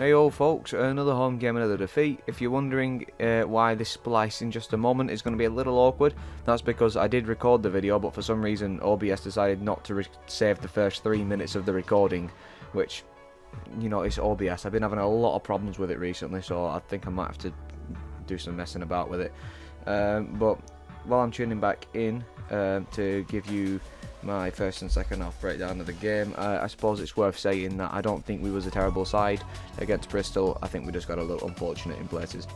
Heyo folks, another home game, another defeat. If you're wondering why this splice in just a moment is going to be a little awkward, that's because I did record the video, but for some reason OBS decided not to save the first 3 minutes of the recording, which, you know, it's OBS. I've been having a lot of problems with it recently, so I think I might have to do some messing about with it. But while I'm tuning back in to give you my first and second half breakdown of the game, I suppose it's worth saying that I don't think we was a terrible side against Bristol. I think we just got a little unfortunate in places.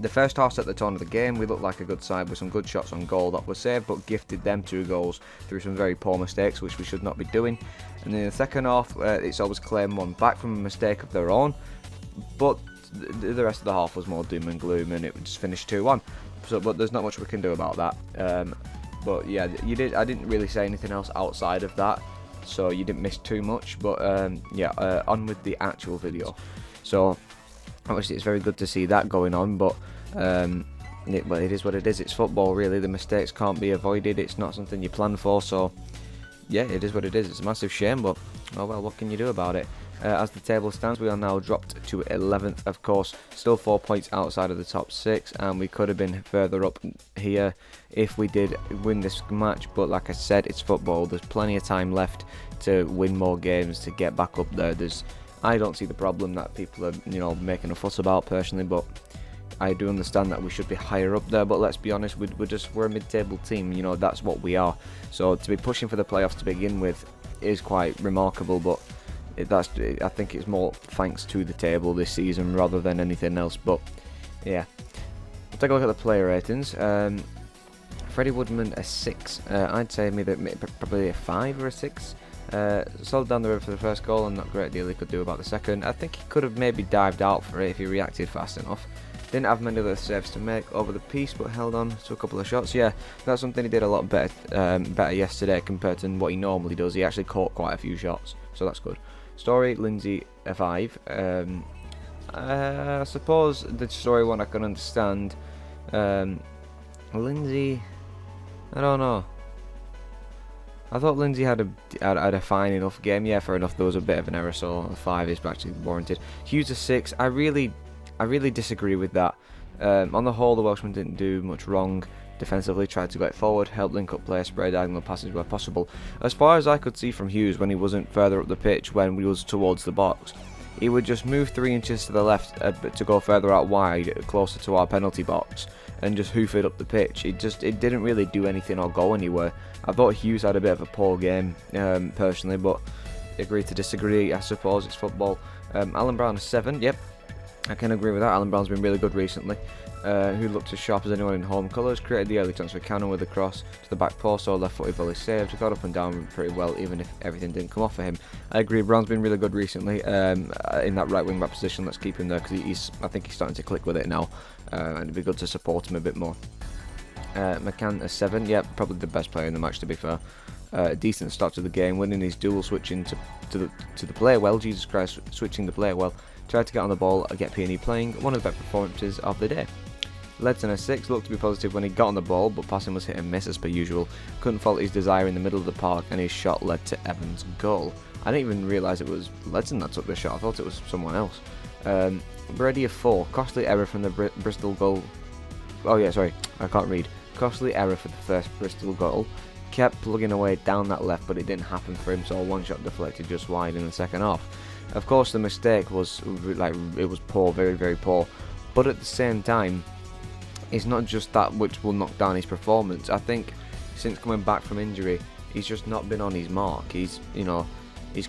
The first half set the tone of the game. We looked like a good side with some good shots on goal that were saved, but gifted them 2 goals through some very poor mistakes, which we should not be doing. And in the second half, it's always claimed one back from a mistake of their own, but the rest of the half was more doom and gloom, and it just finished 2-1. So, but there's not much we can do about that. But yeah, I didn't really say anything else outside of that, so you didn't miss too much. But yeah, on with the actual video. So obviously it's very good to see that going on, but it is what it is. It's football, really. The mistakes can't be avoided. It's not something you plan for. So yeah, it is what it is. It's a massive shame, but oh well, what can you do about it? As the table stands, we are now dropped to 11th, of course, still 4 points outside of the top 6, and we could have been further up here if we did win this match, but like I said, it's football. There's plenty of time left to win more games, to get back up there. I don't see the problem that people are, you know, making a fuss about personally, but I do understand that we should be higher up there. But let's be honest, we're a mid-table team, you know, that's what we are. So to be pushing for the playoffs to begin with is quite remarkable, but I think it's more thanks to the table this season rather than anything else. But yeah, we'll take a look at the player ratings. Freddie Woodman a 6. I'd say maybe probably a 5 or a 6. Solid down the road for the first goal, and not a great deal he could do about the second. I think he could have maybe dived out for it if he reacted fast enough. Didn't have many other saves to make over the piece, but held on to a couple of shots. Yeah, that's something he did a lot better yesterday compared to what he normally does. He actually caught quite a few shots, so that's good. Story, Lindsay a 5. I suppose the story one I can understand. Lindsay, I don't know. I thought Lindsay had a fine enough game. Yeah, fair enough. There was a bit of an error, so a 5 is actually warranted. Hughes a 6. I really disagree with that. On the whole, the Welshman didn't do much wrong. Defensively, tried to get forward, help link up play, spray diagonal passes where possible. As far as I could see from Hughes, when he wasn't further up the pitch, when we was towards the box, he would just move 3 inches to the left to go further out wide, closer to our penalty box, and just hoof it up the pitch. It didn't really do anything or go anywhere. I thought Hughes had a bit of a poor game, personally, but agree to disagree. I suppose it's football. Alan Brown a 7. Yep, I can agree with that. Alan Brown's been really good recently. Who looked as sharp as anyone in home colours, created the early chance for Cannon with a cross to the back post, so left footed volley saved, got up and down pretty well even if everything didn't come off for him. I agree, Brown's been really good recently in that right wing back position. Let's keep him there because I think he's starting to click with it now, and it'd be good to support him a bit more. McCann a 7, yeah, probably the best player in the match to be fair. A decent start to the game, winning his duel, switching to the player well. Jesus Christ, switching the player well. Tried to get on the ball and get P&E playing, one of the better performances of the day. Ledson a 6, looked to be positive when he got on the ball, but passing was hit and miss as per usual. Couldn't fault his desire in the middle of the park, and his shot led to Evans' goal. I didn't even realise it was Ledson that took the shot, I thought it was someone else. Brady a 4, costly error from the Bristol goal. Oh yeah, sorry, I can't read. Costly error for the first Bristol goal. Kept plugging away down that left, but it didn't happen for him, so one shot deflected just wide in the second half. Of course, the mistake was it was poor, very, very poor. But at the same time, it's not just that which will knock down his performance. I think since coming back from injury, he's just not been on his mark. His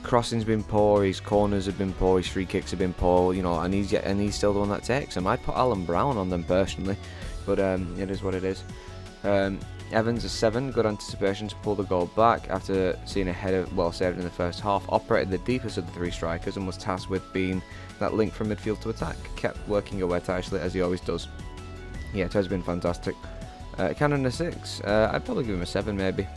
crossing's been poor, his corners have been poor, his free kicks have been poor, and he's still the one that takes them. I'd put Alan Brown on them personally, but it is what it is. Evans a 7, good anticipation to pull the goal back after seeing a header well saved in the first half. Operated the deepest of the 3 strikers and was tasked with being that link from midfield to attack. Kept working away tirelessly as he always does. Yeah, Ted's been fantastic. Cannon a 6, I'd probably give him a 7 maybe.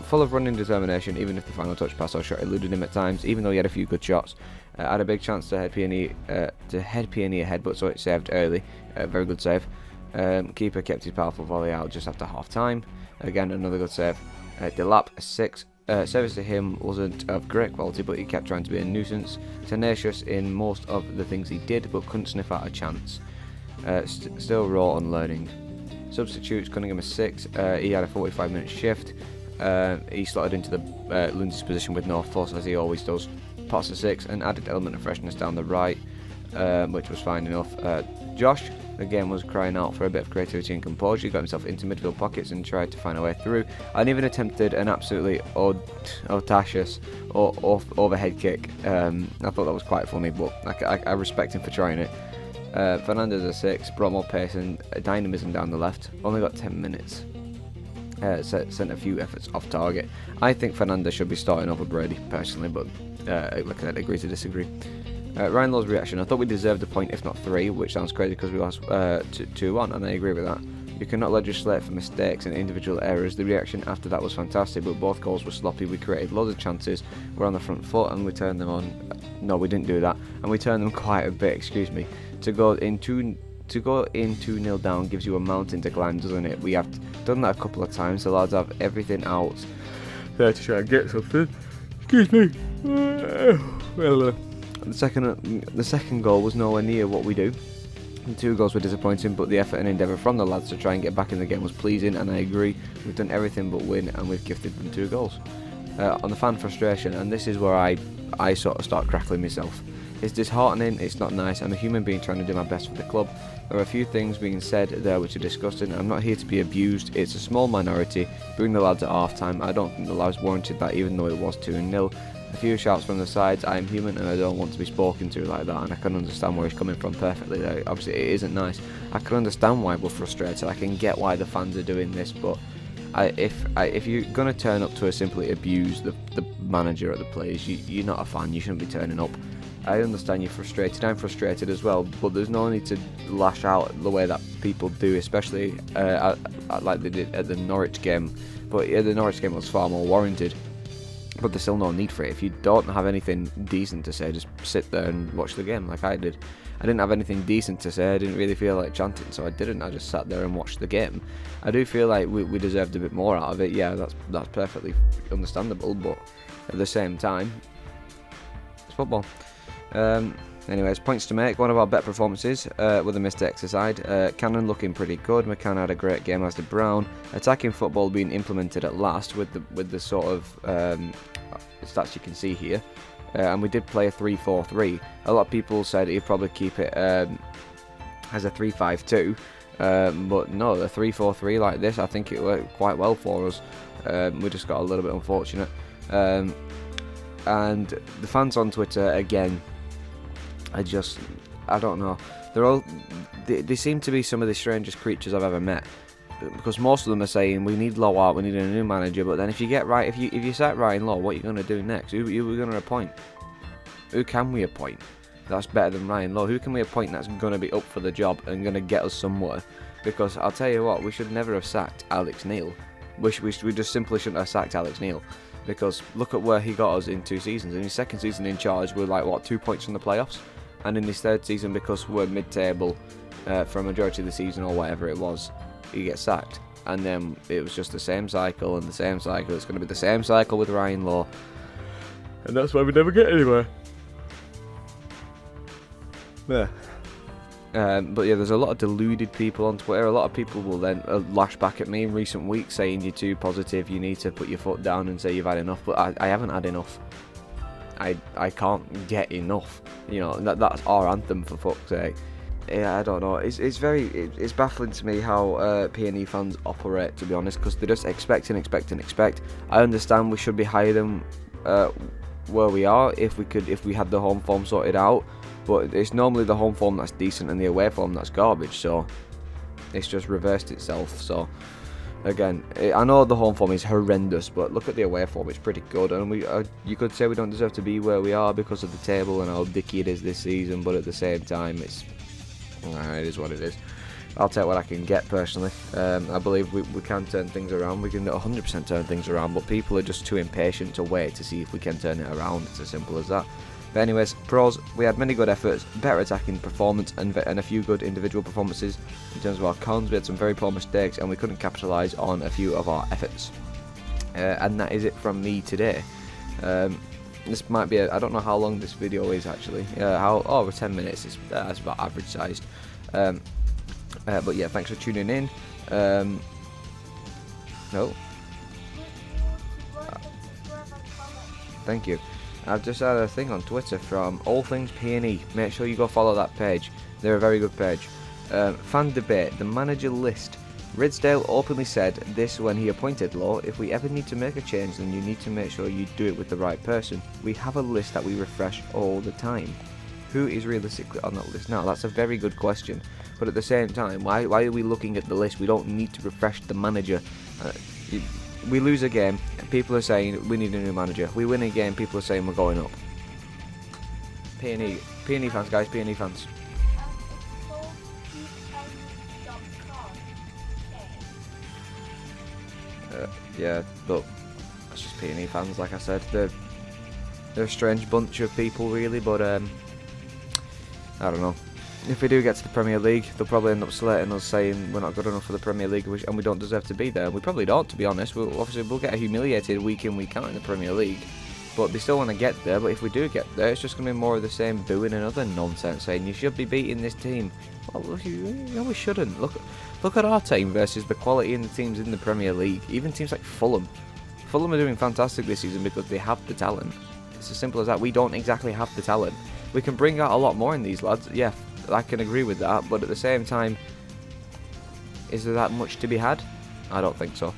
Full of running determination, even if the final touch pass or shot eluded him at times, even though he had a few good shots. Had a big chance to head P&E ahead, but so it saved early. Very good save. Keeper kept his powerful volley out just after half time. Again, another good save. Delap a 6. Service to him wasn't of great quality, but he kept trying to be a nuisance. Tenacious in most of the things he did, but couldn't sniff out a chance. Still raw on learning. Substitutes, Cunningham a 6. He had a 45-minute shift. He slotted into the Lindsay's position with no fuss, as he always does. Potts a 6, an added element of freshness down the right, which was fine enough. Josh, again, was crying out for a bit of creativity and composure. He got himself into midfield pockets and tried to find a way through, and even attempted an absolutely audacious overhead kick. I thought that was quite funny, but I respect him for trying it. Fernandez a 6, brought more pace and dynamism down the left. Only got 10 minutes. Sent a few efforts off target. I think Fernandez should be starting over Brady personally, but like I said, agree to disagree. Ryan Law's reaction: I thought we deserved a point, if not 3, which sounds crazy because we lost 2-1, and I agree with that. You cannot legislate for mistakes and individual errors. The reaction after that was fantastic, but both goals were sloppy. We created loads of chances, we're on the front foot, and we turned them on. No, we didn't do that, and we turned them quite a bit, excuse me. To go in 2-0 down gives you a mountain to climb, doesn't it? We have done that a couple of times. The lads have everything out there to try and get something. Excuse me. Well, the second goal was nowhere near what we do. The 2 goals were disappointing, but the effort and endeavour from the lads to try and get back in the game was pleasing, and I agree. We've done everything but win, and we've gifted them 2 goals. On the fan frustration, and this is where I sort of start crackling myself. It's disheartening, it's not nice. I'm a human being trying to do my best for the club. There are a few things being said there which are disgusting. I'm not here to be abused. It's a small minority. Bring the lads at half time. I don't think the lads warranted that, even though it was 2-0. A few shouts from the sides. I am human and I don't want to be spoken to like that, and I can understand where he's coming from perfectly. Obviously it isn't nice. I can understand why we're frustrated. I can get why the fans are doing this, but if you're going to turn up to simply abuse the manager or the players, you're not a fan. You shouldn't be turning up. I understand you're frustrated. I'm frustrated as well, but there's no need to lash out the way that people do, especially like they did at the Norwich game. But yeah, the Norwich game was far more warranted. But there's still no need for it. If you don't have anything decent to say, just sit there and watch the game like I did. I didn't have anything decent to say. I didn't really feel like chanting, so I didn't. I just sat there and watched the game. I do feel like we deserved a bit more out of it. Yeah, that's perfectly understandable, but at the same time, it's football. Anyways, points to make. One of our better performances with a mistakes aside. Cannon looking pretty good. McCann had a great game, as did Brown. Attacking football being implemented at last with the sort of stats you can see here. And we did play a 3-4-3. A lot of people said he'd probably keep it as a 3-5-2. But no, the 3-4-3 like this, I think it worked quite well for us. We just got a little bit unfortunate. And the fans on Twitter, again, I don't know. They seem to be some of the strangest creatures I've ever met. Because most of them are saying we need Lowe out, we need a new manager. But then if you sack Ryan Lowe, what are you going to do next? Who are we going to appoint? Who can we appoint that's better than Ryan Lowe? Who can we appoint that's going to be up for the job and going to get us somewhere? Because I'll tell you what, we should never have sacked Alex Neil. We just simply shouldn't have sacked Alex Neil. Because look at where he got us in 2 seasons. In his second season in charge, we're like 2 points from the playoffs, and in his third season, because we're mid-table for a majority of the season or whatever it was, he gets sacked. And then it was just the same cycle and the same cycle. It's going to be the same cycle with Ryan Lowe, and that's why we never get anywhere. Yeah. But yeah, there's a lot of deluded people on Twitter. A lot of people will then lash back at me in recent weeks saying you're too positive, you need to put your foot down and say you've had enough. But I haven't had enough. I can't get enough. You know, that's our anthem, for fuck's sake. Yeah, I don't know. It's baffling to me how P&E fans operate, to be honest, because they just expect. I understand we should be higher than where we are if we had the home form sorted out. But it's normally the home form that's decent and the away form that's garbage, so it's just reversed itself. So again, I know the home form is horrendous, but look at the away form, it's pretty good. And you could say we don't deserve to be where we are because of the table and how dicky it is this season, but at the same time, it is what it is. I'll take what I can get personally. I believe we can turn things around. We can 100% turn things around, but people are just too impatient to wait to see if we can turn it around. It's as simple as that. But anyways, pros, we had many good efforts, better attacking performance, and a few good individual performances. In terms of our cons, we had some very poor mistakes, and we couldn't capitalise on a few of our efforts. and that is it from me today. This might be I don't know how long this video is actually. Over 10 minutes. That's about average sized. But yeah, thanks for tuning in. No. Thank you. I've just had a thing on Twitter from All Things P&E. Make sure you go follow that page. They're a very good page. Fan debate. The manager list. Ridsdale openly said this when he appointed Law. If we ever need to make a change, then you need to make sure you do it with the right person. We have a list that we refresh all the time. Who is realistically on that list now? That's a very good question. But at the same time, why are we looking at the list? We don't need to refresh the manager. We lose a game, people are saying we need a new manager. We win a game, people are saying we're going up. P&E fans, guys, P&E fans. Yeah, look, that's just P&E fans, like I said. They're a strange bunch of people, really, but I don't know. If we do get to the Premier League, they'll probably end up slating us, saying we're not good enough for the Premier League and we don't deserve to be there. We probably don't, to be honest. We'll get humiliated week in, week out in the Premier League, but they still want to get there. But if we do get there, it's just going to be more of the same booing and other nonsense, saying you should be beating this team. Well, we shouldn't. Look at our team versus the quality in the teams in the Premier League. Even teams like Fulham. Fulham are doing fantastic this season because they have the talent. It's as simple as that. We don't exactly have the talent. We can bring out a lot more in these lads. Yeah, I can agree with that. But at the same time, is there that much to be had? I don't think so.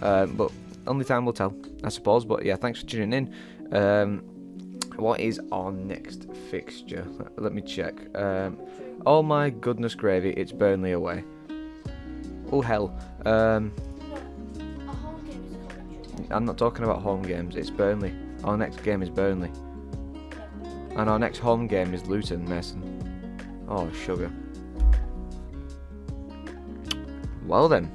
But only time will tell, I suppose. But yeah, thanks for tuning in. What is our next fixture? Let me check. Oh my goodness gravy, it's Burnley away. Oh hell. I'm not talking about home games, it's Burnley. Our next game is Burnley. And our next home game is Luton, Mason. Oh, sugar. Well then.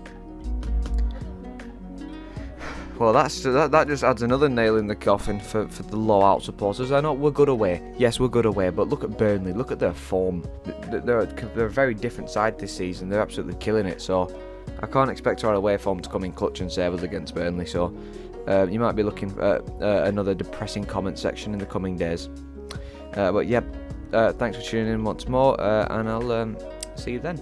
Well, that just adds another nail in the coffin for the low-out supporters. I know we're good away. Yes, we're good away, but look at Burnley. Look at their form. They're a very different side this season. They're absolutely killing it. So I can't expect our away form to come in clutch and save us against Burnley. So you might be looking at another depressing comment section in the coming days. But yeah, thanks for tuning in once more, and I'll see you then.